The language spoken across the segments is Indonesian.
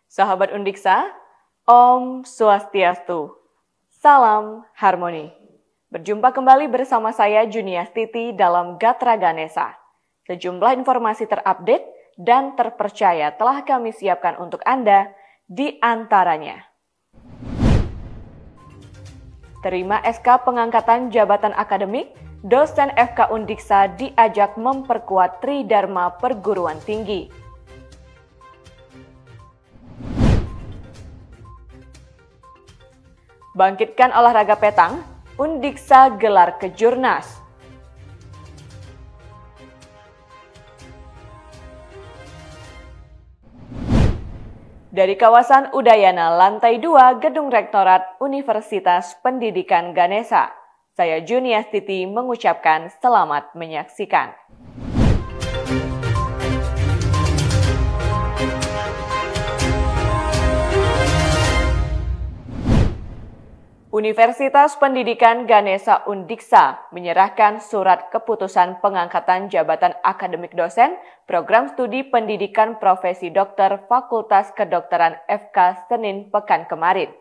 Sahabat Undiksa, Om Swastiastu, Salam Harmoni. Berjumpa kembali bersama saya Juniastiti dalam Gatra Ganesha. Sejumlah informasi terupdate dan terpercaya telah kami siapkan untuk Anda, di antaranya. Terima SK pengangkatan jabatan akademik, dosen FK Undiksa diajak memperkuat Tridharma Perguruan Tinggi. Bangkitkan olahraga petang, Undiksa gelar Kejurnas. Dari kawasan Udayana, lantai 2 Gedung Rektorat Universitas Pendidikan Ganesha, saya Juniastiti mengucapkan selamat menyaksikan. Universitas Pendidikan Ganesha Undiksa menyerahkan surat keputusan pengangkatan jabatan akademik dosen Program Studi Pendidikan Profesi Dokter Fakultas Kedokteran FK Senin pekan kemarin.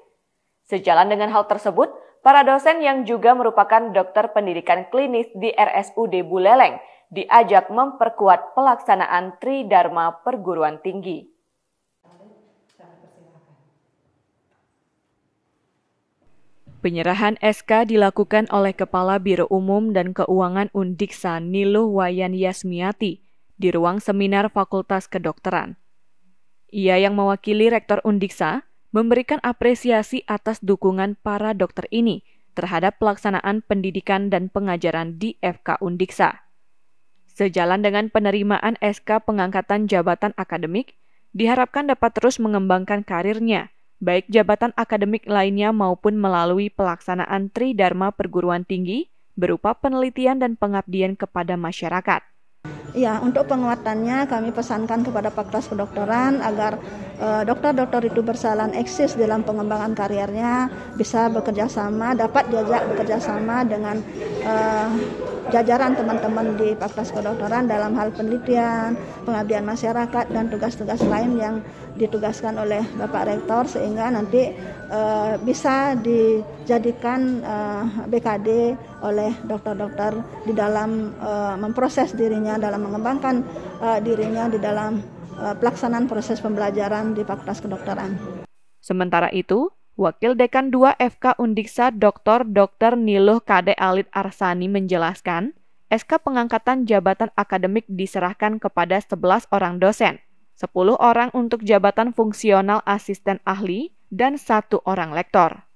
Sejalan dengan hal tersebut, para dosen yang juga merupakan dokter pendidikan klinis di RSUD Buleleng diajak memperkuat pelaksanaan Tridharma Perguruan Tinggi. Penyerahan SK dilakukan oleh Kepala Biro Umum dan Keuangan Undiksa Niluh Wayan Yasmiati di ruang seminar Fakultas Kedokteran. Ia yang mewakili Rektor Undiksa memberikan apresiasi atas dukungan para dokter ini terhadap pelaksanaan pendidikan dan pengajaran di FK Undiksa. Sejalan dengan penerimaan SK pengangkatan jabatan akademik, diharapkan dapat terus mengembangkan karirnya, baik jabatan akademik lainnya maupun melalui pelaksanaan Tridharma Perguruan Tinggi berupa penelitian dan pengabdian kepada masyarakat. Ya, untuk penguatannya kami pesankan kepada Fakultas Kedokteran agar dokter-dokter itu berjalan eksis dalam pengembangan karirnya, bisa bekerja sama, dapat diajak bekerja sama dengan jajaran teman-teman di Fakultas Kedokteran dalam hal penelitian, pengabdian masyarakat, dan tugas-tugas lain yang ditugaskan oleh Bapak Rektor sehingga nanti bisa dijadikan BKD oleh dokter-dokter di dalam memproses dirinya, dalam mengembangkan dirinya di dalam pelaksanaan proses pembelajaran di Fakultas Kedokteran. Sementara itu, Wakil Dekan 2 FK Undiksa Dr. Niluh Kade Alit Arsani menjelaskan, SK pengangkatan jabatan akademik diserahkan kepada 11 orang dosen, 10 orang untuk jabatan fungsional asisten ahli, dan 1 orang lektor.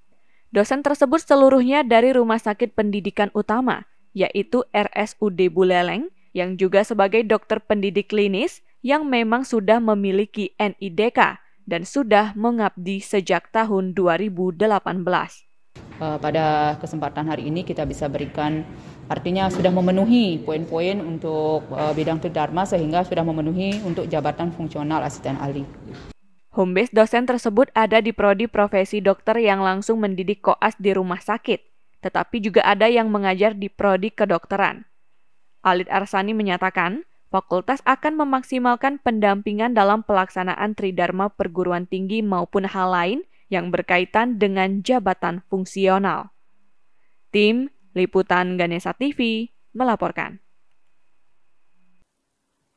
Dosen tersebut seluruhnya dari Rumah Sakit Pendidikan Utama, yaitu RSUD Buleleng, yang juga sebagai dokter pendidik klinis yang memang sudah memiliki NIDK dan sudah mengabdi sejak tahun 2018. Pada kesempatan hari ini kita bisa berikan, artinya sudah memenuhi poin-poin untuk bidang Tridharma sehingga sudah memenuhi untuk jabatan fungsional asisten ahli. Home base dosen tersebut ada di prodi profesi dokter yang langsung mendidik koas di rumah sakit, tetapi juga ada yang mengajar di prodi kedokteran. Alit Arsani menyatakan, fakultas akan memaksimalkan pendampingan dalam pelaksanaan Tridharma Perguruan Tinggi maupun hal lain yang berkaitan dengan jabatan fungsional. Tim Liputan Ganesha TV melaporkan.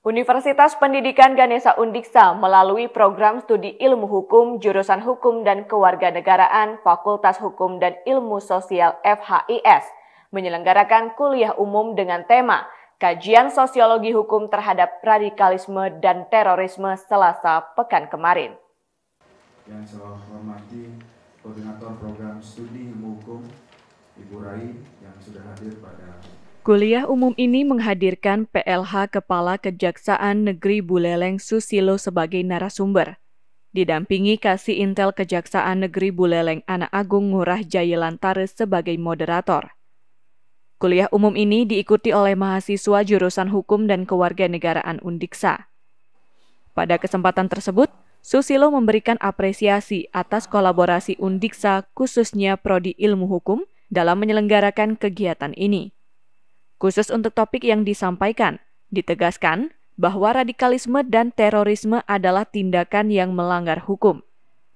Universitas Pendidikan Ganesha Undiksa melalui program studi ilmu hukum, jurusan hukum dan kewarganegaraan, Fakultas Hukum dan Ilmu Sosial FHIS, menyelenggarakan kuliah umum dengan tema Kajian Sosiologi Hukum Terhadap Radikalisme dan Terorisme Selasa pekan kemarin. Yang saya hormati Koordinator Program Studi Ilmu Hukum, Ibu Rai, yang sudah hadir pada kuliah umum ini menghadirkan PLH Kepala Kejaksaan Negeri Buleleng Susilo sebagai narasumber, didampingi Kasih Intel Kejaksaan Negeri Buleleng Anak Agung Ngurah Jayelantare sebagai moderator. Kuliah umum ini diikuti oleh mahasiswa jurusan Hukum dan Kewarganegaraan Undiksa. Pada kesempatan tersebut, Susilo memberikan apresiasi atas kolaborasi Undiksa khususnya Prodi Ilmu Hukum dalam menyelenggarakan kegiatan ini. Khusus untuk topik yang disampaikan, ditegaskan bahwa radikalisme dan terorisme adalah tindakan yang melanggar hukum.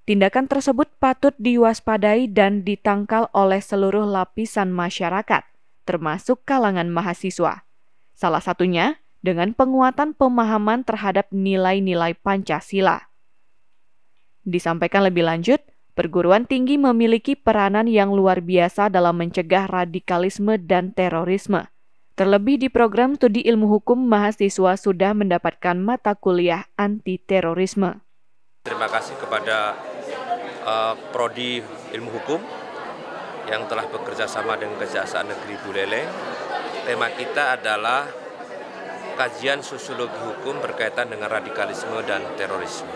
Tindakan tersebut patut diwaspadai dan ditangkal oleh seluruh lapisan masyarakat, termasuk kalangan mahasiswa. Salah satunya dengan penguatan pemahaman terhadap nilai-nilai Pancasila. Disampaikan lebih lanjut, perguruan tinggi memiliki peranan yang luar biasa dalam mencegah radikalisme dan terorisme. Terlebih di program studi ilmu hukum, mahasiswa sudah mendapatkan mata kuliah anti-terorisme. Terima kasih kepada Prodi Ilmu Hukum yang telah bekerja sama dengan Kejaksaan Negeri Buleleng. Tema kita adalah kajian sosiologi hukum berkaitan dengan radikalisme dan terorisme.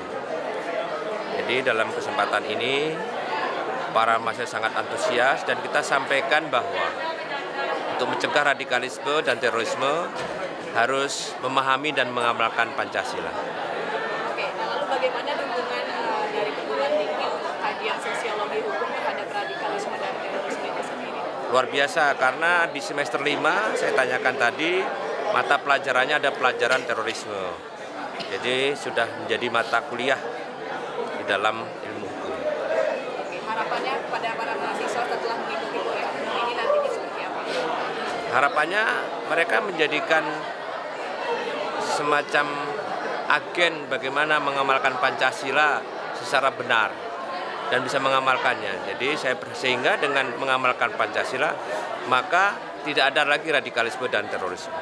Jadi dalam kesempatan ini para mahasiswa sangat antusias dan kita sampaikan bahwa untuk mencegah radikalisme dan terorisme harus memahami dan mengamalkan Pancasila. Oke, nah lalu bagaimana dukungan dari perguruan tinggi untuk kajian sosiologi hukum terhadap radikalisme dan terorisme itu sendiri? Luar biasa, karena di semester 5 saya tanyakan tadi, mata pelajarannya ada pelajaran terorisme. Jadi sudah menjadi mata kuliah di dalam ilmu hukum. Oke, harapannya kepada para mahasiswa setelah mengikuti kuliah ini nantinya seperti apa? Harapannya mereka menjadikan semacam agen bagaimana mengamalkan Pancasila secara benar dan bisa mengamalkannya. Jadi sehingga dengan mengamalkan Pancasila maka tidak ada lagi radikalisme dan terorisme.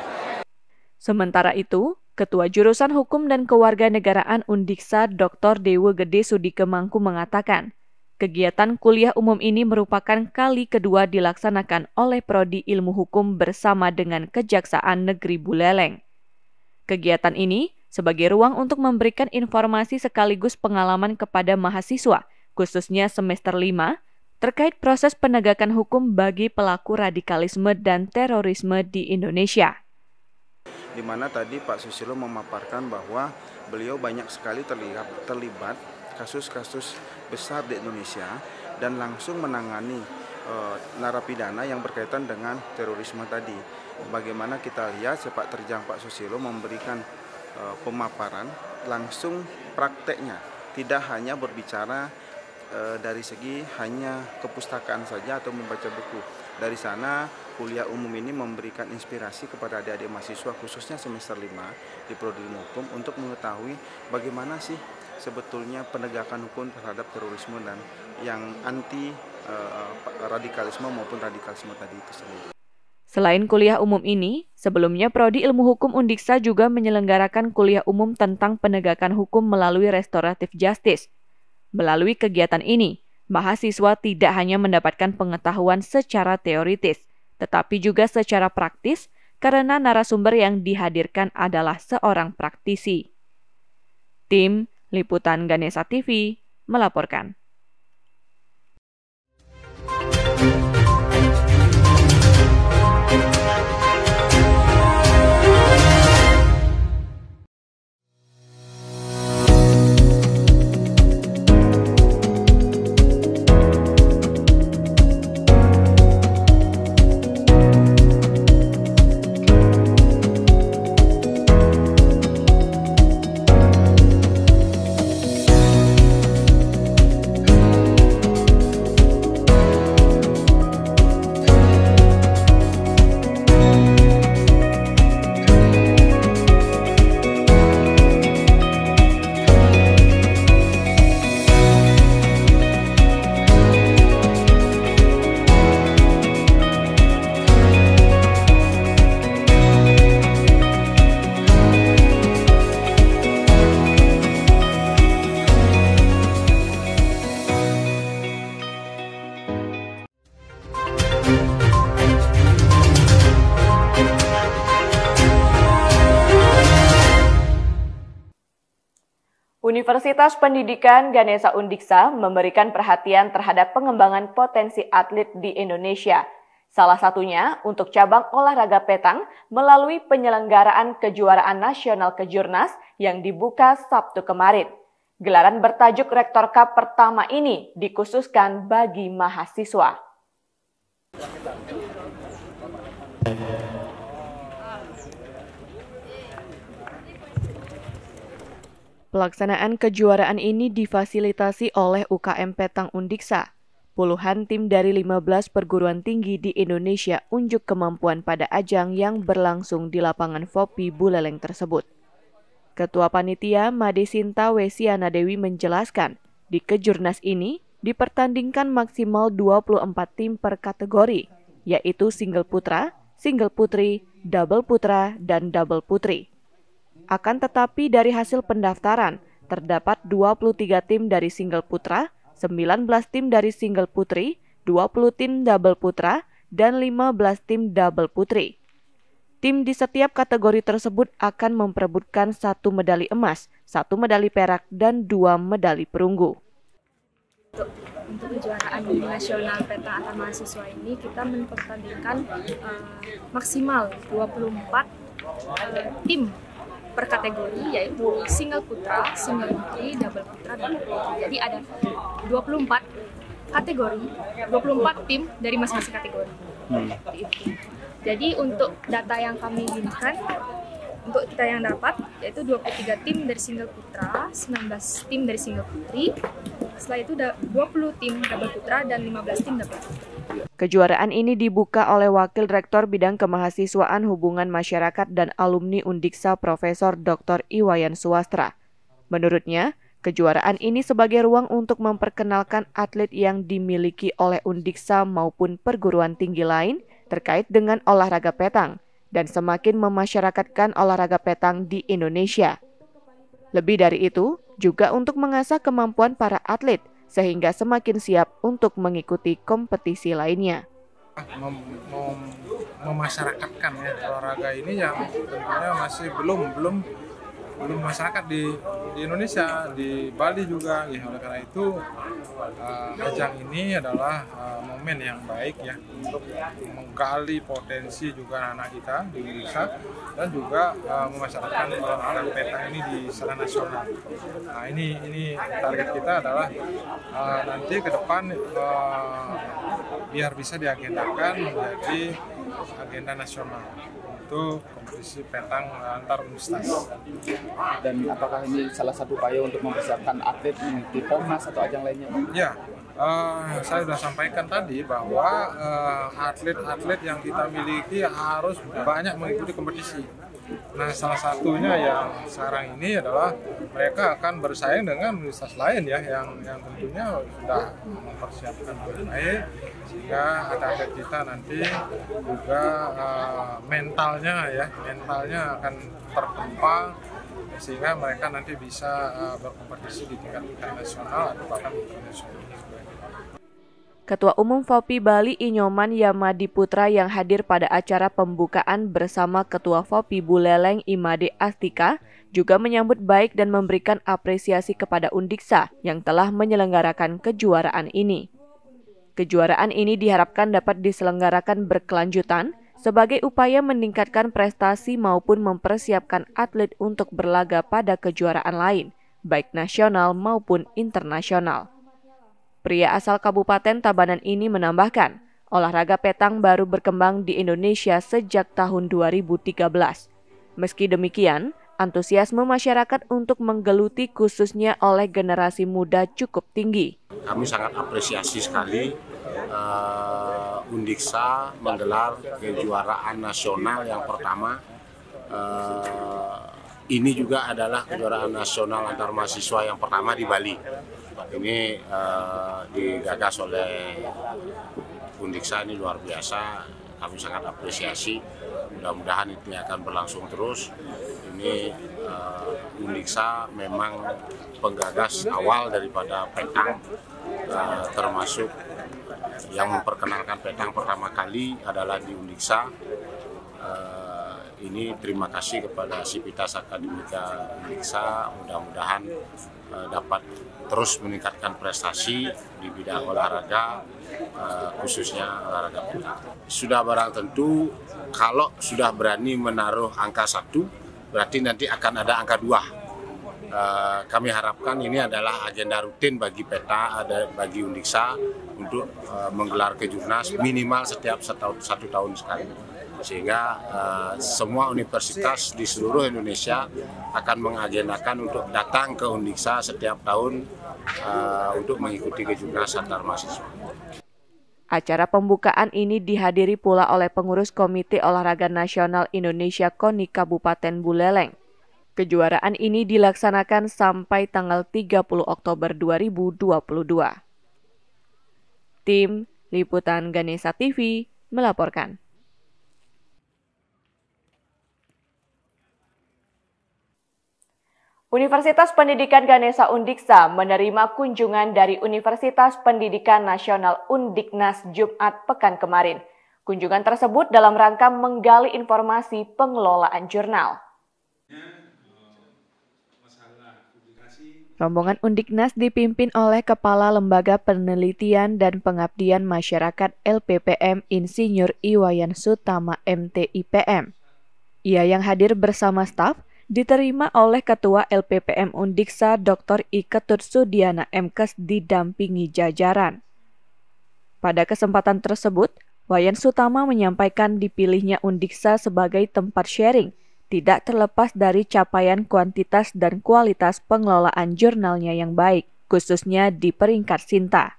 Sementara itu, Ketua Jurusan Hukum dan Kewarganegaraan Undiksa Dr. Dewa Gede Sudike Mangku mengatakan, kegiatan kuliah umum ini merupakan kali kedua dilaksanakan oleh Prodi Ilmu Hukum bersama dengan Kejaksaan Negeri Buleleng. Kegiatan ini sebagai ruang untuk memberikan informasi sekaligus pengalaman kepada mahasiswa, khususnya semester 5, terkait proses penegakan hukum bagi pelaku radikalisme dan terorisme di Indonesia. Di mana tadi Pak Susilo memaparkan bahwa beliau banyak sekali terlibat kasus-kasus besar di Indonesia dan langsung menangani narapidana yang berkaitan dengan terorisme tadi. Bagaimana kita lihat sepak terjang Pak Susilo memberikan pemaparan langsung prakteknya, tidak hanya berbicara dari segi hanya kepustakaan saja atau membaca buku. Dari sana kuliah umum ini memberikan inspirasi kepada adik-adik mahasiswa khususnya semester 5 di Prodi Ilmu Hukum untuk mengetahui bagaimana sih sebetulnya penegakan hukum terhadap terorisme dan yang anti radikalisme maupun radikalisme tadi itu sendiri. Selain kuliah umum ini, sebelumnya Prodi Ilmu Hukum Undiksa juga menyelenggarakan kuliah umum tentang penegakan hukum melalui restoratif justice. Melalui kegiatan ini, mahasiswa tidak hanya mendapatkan pengetahuan secara teoritis, tetapi juga secara praktis karena narasumber yang dihadirkan adalah seorang praktisi. Tim Liputan Ganesha TV melaporkan. Universitas Pendidikan Ganesha Undiksa memberikan perhatian terhadap pengembangan potensi atlet di Indonesia. Salah satunya untuk cabang olahraga petang melalui penyelenggaraan kejuaraan nasional kejurnas yang dibuka Sabtu kemarin. Gelaran bertajuk Rektor Cup pertama ini dikhususkan bagi mahasiswa. Pelaksanaan kejuaraan ini difasilitasi oleh UKM Petang Undiksa. Puluhan tim dari 15 perguruan tinggi di Indonesia unjuk kemampuan pada ajang yang berlangsung di lapangan FOPI Buleleng tersebut. Ketua Panitia Made Sinta Wesiana Dewi menjelaskan, di kejurnas ini dipertandingkan maksimal 24 tim per kategori, yaitu single putra, single putri, double putra, dan double putri. Akan tetapi dari hasil pendaftaran, terdapat 23 tim dari single putra, 19 tim dari single putri, 20 tim double putra, dan 15 tim double putri. Tim di setiap kategori tersebut akan memperebutkan 1 medali emas, 1 medali perak, dan 2 medali perunggu. Untuk kejuaraan nasional Petang antar mahasiswa ini kita mempertandingkan maksimal 24 tim per kategori, yaitu single putra, single putri, double putra, double putri. Jadi ada 24 kategori, 24 tim dari masing-masing kategori. Jadi untuk data yang kami gunakan, untuk kita yang dapat, yaitu 23 tim dari single putra, 19 tim dari single putri, setelah itu 20 tim double putra, dan 15 tim double putri. Kejuaraan ini dibuka oleh Wakil Rektor Bidang Kemahasiswaan Hubungan Masyarakat dan Alumni Undiksa Profesor Dr. Iwayan Suwastra. Menurutnya, kejuaraan ini sebagai ruang untuk memperkenalkan atlet yang dimiliki oleh Undiksa maupun perguruan tinggi lain terkait dengan olahraga petang dan semakin memasyarakatkan olahraga petang di Indonesia. Lebih dari itu, juga untuk mengasah kemampuan para atlet sehingga semakin siap untuk mengikuti kompetisi lainnya. Memasyarakatkan ya olahraga ini yang tentunya masih belum masyarakat di Indonesia, di Bali juga. Ya, oleh karena itu ajang ini adalah momen yang baik ya untuk menggali potensi juga anak kita di Indonesia dan juga memasyarakatkan olahraga petang ini di secara nasional. Nah ini target kita adalah nanti ke depan biar bisa diagendakan menjadi agenda nasional untuk kompetisi petang antar universitas. Dan apakah ini salah satu upaya untuk mempersiapkan atlet di Pomnas atau ajang lainnya? Ya, saya sudah sampaikan tadi bahwa atlet-atlet yang kita miliki harus banyak mengikuti kompetisi. Nah, salah satunya yang sekarang ini adalah mereka akan bersaing dengan universitas lain ya, yang tentunya sudah mempersiapkan dengan baik, sehingga atlet kita nanti juga mentalnya akan tertempa, sehingga mereka nanti bisa berkompetisi di tingkat internasional atau bahkan internasional. Ketua Umum FOPI Bali Inyoman Yamadi Putra yang hadir pada acara pembukaan bersama Ketua FOPI Buleleng Imade Astika juga menyambut baik dan memberikan apresiasi kepada Undiksa yang telah menyelenggarakan kejuaraan ini. Kejuaraan ini diharapkan dapat diselenggarakan berkelanjutan sebagai upaya meningkatkan prestasi maupun mempersiapkan atlet untuk berlaga pada kejuaraan lain, baik nasional maupun internasional. Pria asal Kabupaten Tabanan ini menambahkan, olahraga petang baru berkembang di Indonesia sejak tahun 2013. Meski demikian, antusiasme masyarakat untuk menggeluti khususnya oleh generasi muda cukup tinggi. Kami sangat apresiasi sekali Undiksa menggelar kejuaraan nasional yang pertama. Ini juga adalah kejuaraan nasional antar mahasiswa yang pertama di Bali. Ini digagas oleh Undiksa, ini luar biasa. Kami sangat apresiasi. Mudah-mudahan ini akan berlangsung terus. Ini Undiksa memang penggagas awal daripada petang, termasuk yang memperkenalkan petang pertama kali adalah di Undiksa. Ini terima kasih kepada Sivitas Akademika Undiksa, mudah-mudahan dapat terus meningkatkan prestasi di bidang olahraga, khususnya olahraga petang. Sudah barang tentu kalau sudah berani menaruh angka 1, berarti nanti akan ada angka 2. Kami harapkan ini adalah agenda rutin bagi bagi Undiksa untuk menggelar kejurnas minimal setiap satu tahun sekali. sehingga semua universitas di seluruh Indonesia akan mengagendakan untuk datang ke Undiksa setiap tahun untuk mengikuti Kejurnas antar mahasiswa. Acara pembukaan ini dihadiri pula oleh pengurus Komite Olahraga Nasional Indonesia KONI Kabupaten Buleleng. Kejuaraan ini dilaksanakan sampai tanggal 30 Oktober 2022. Tim Liputan Ganesha TV melaporkan. Universitas Pendidikan Ganesha Undiksa menerima kunjungan dari Universitas Pendidikan Nasional Undiknas Jumat pekan kemarin. Kunjungan tersebut dalam rangka menggali informasi pengelolaan jurnal. Rombongan Undiknas dipimpin oleh Kepala Lembaga Penelitian dan Pengabdian Masyarakat LPPM Insinyur Iwayan Sutama MTIPM. Ia yang hadir bersama staf diterima oleh Ketua LPPM Undiksa Dr. I. Ketut Sudiana MKes didampingi jajaran. Pada kesempatan tersebut, Wayan Sutama menyampaikan dipilihnya Undiksa sebagai tempat sharing, tidak terlepas dari capaian kuantitas dan kualitas pengelolaan jurnalnya yang baik, khususnya di peringkat Sinta.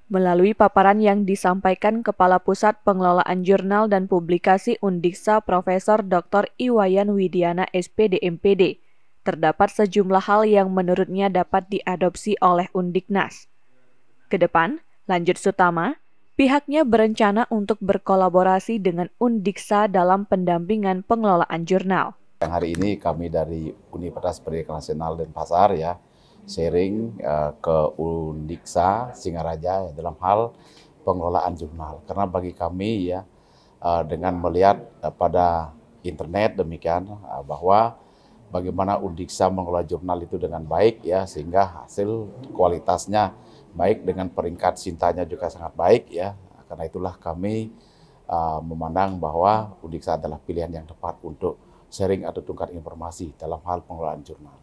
Melalui paparan yang disampaikan Kepala Pusat Pengelolaan Jurnal dan Publikasi Undiksa Profesor Dr. Iwayan Widiana SPD MPD, terdapat sejumlah hal yang menurutnya dapat diadopsi oleh Undiknas. Kedepan, lanjut Sutama, pihaknya berencana untuk berkolaborasi dengan Undiksa dalam pendampingan pengelolaan jurnal. Hari ini kami dari Universitas Pendidikan Nasional Denpasar ya, sharing ke Undiksa Singaraja dalam hal pengelolaan jurnal. Karena bagi kami ya, dengan melihat pada internet demikian bahwa bagaimana Undiksa mengelola jurnal itu dengan baik ya, sehingga hasil kualitasnya baik, dengan peringkat Sintanya juga sangat baik ya. Karena itulah kami memandang bahwa Undiksa adalah pilihan yang tepat untuk sharing atau tukar informasi dalam hal pengelolaan jurnal.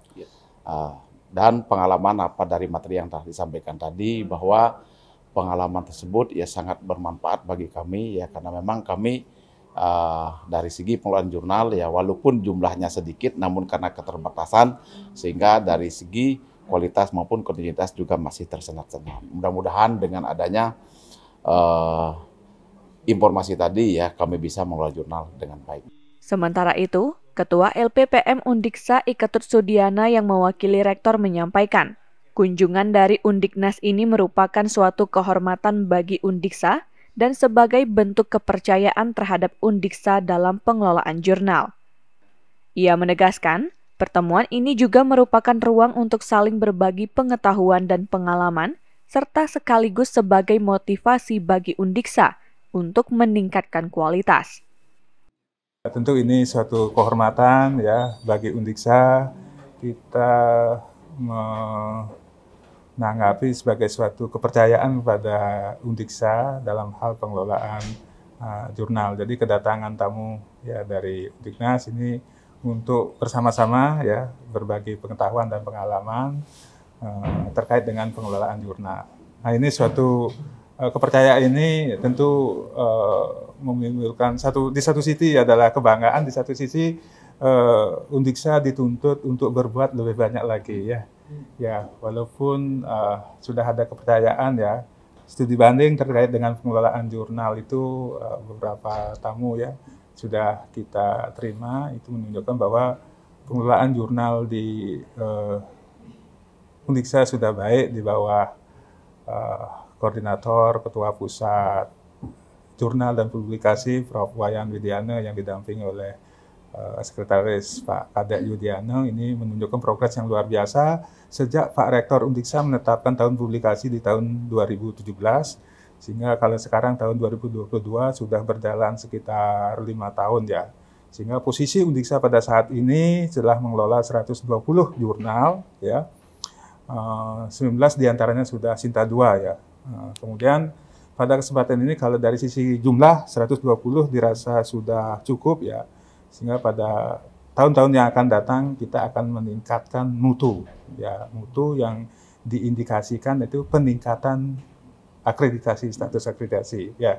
Dan pengalaman apa dari materi yang telah disampaikan tadi, bahwa pengalaman tersebut ya sangat bermanfaat bagi kami ya, karena memang kami dari segi pengelolaan jurnal ya, walaupun jumlahnya sedikit namun karena keterbatasan sehingga dari segi kualitas maupun kontinuitas juga masih tersendat-sendat. Mudah-mudahan dengan adanya informasi tadi ya, kami bisa mengelola jurnal dengan baik. Sementara itu, Ketua LPPM Undiksa I. Ketut Sudiana yang mewakili Rektor menyampaikan, kunjungan dari Undiknas ini merupakan suatu kehormatan bagi Undiksa dan sebagai bentuk kepercayaan terhadap Undiksa dalam pengelolaan jurnal. Ia menegaskan, pertemuan ini juga merupakan ruang untuk saling berbagi pengetahuan dan pengalaman, serta sekaligus sebagai motivasi bagi Undiksa untuk meningkatkan kualitas. Tentu ini suatu kehormatan ya bagi Undiksa, kita menanggapi sebagai suatu kepercayaan pada Undiksa dalam hal pengelolaan jurnal. Jadi kedatangan tamu ya dari Undiknas ini untuk bersama-sama ya berbagi pengetahuan dan pengalaman terkait dengan pengelolaan jurnal. Nah, ini suatu kepercayaan ini tentu menimbulkan di satu sisi adalah kebanggaan, di satu sisi Undiksa dituntut untuk berbuat lebih banyak lagi ya. Ya, walaupun sudah ada kepercayaan ya, studi banding terkait dengan pengelolaan jurnal itu beberapa tamu ya sudah kita terima, itu menunjukkan bahwa pengelolaan jurnal di Undiksa sudah baik di bawah koordinator, ketua pusat jurnal dan publikasi Prof. Wayan Widiana yang didampingi oleh Sekretaris Pak Kadek Yudiano. Ini menunjukkan progres yang luar biasa sejak Pak Rektor Undiksa menetapkan tahun publikasi di tahun 2017, sehingga kalau sekarang tahun 2022 sudah berjalan sekitar 5 tahun ya. Sehingga posisi Undiksa pada saat ini telah mengelola 120 jurnal ya. 19 diantaranya sudah Sinta 2 ya. Kemudian pada kesempatan ini kalau dari sisi jumlah 120 dirasa sudah cukup ya, sehingga pada tahun-tahun yang akan datang kita akan meningkatkan mutu ya, mutu yang diindikasikan itu peningkatan akreditasi, status akreditasi ya.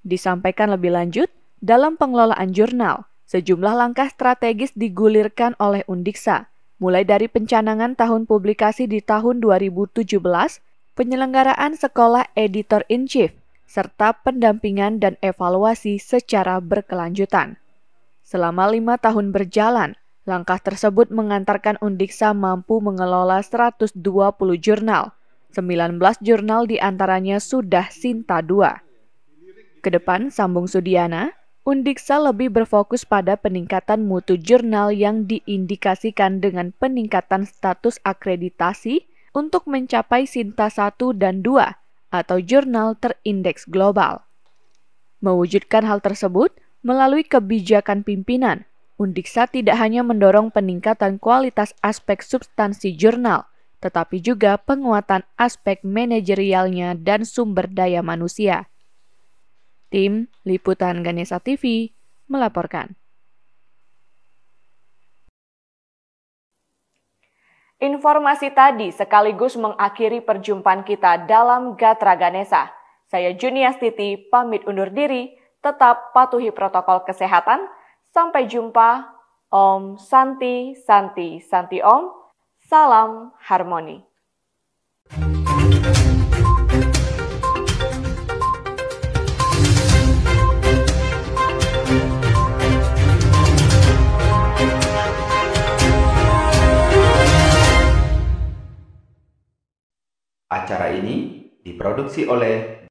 Disampaikan lebih lanjut, Dalam pengelolaan jurnal, sejumlah langkah strategis digulirkan oleh Undiksa, mulai dari pencanangan tahun publikasi di tahun 2017, penyelenggaraan sekolah editor-in-chief, serta pendampingan dan evaluasi secara berkelanjutan. Selama 5 tahun berjalan, langkah tersebut mengantarkan Undiksa mampu mengelola 120 jurnal. 19 jurnal diantaranya sudah Sinta 2. Kedepan, sambung Sudiana, Undiksa lebih berfokus pada peningkatan mutu jurnal yang diindikasikan dengan peningkatan status akreditasi untuk mencapai Sinta 1 dan 2 atau jurnal terindeks global. Mewujudkan hal tersebut, melalui kebijakan pimpinan, Undiksa tidak hanya mendorong peningkatan kualitas aspek substansi jurnal, tetapi juga penguatan aspek manajerialnya dan sumber daya manusia. Tim Liputan Ganesha TV melaporkan. Informasi tadi sekaligus mengakhiri perjumpaan kita dalam Gatra Ganesha. Saya Juniastiti pamit undur diri. Tetap patuhi protokol kesehatan. Sampai jumpa. Om Santi, Santi, Santi Om. Salam harmoni. Acara ini diproduksi oleh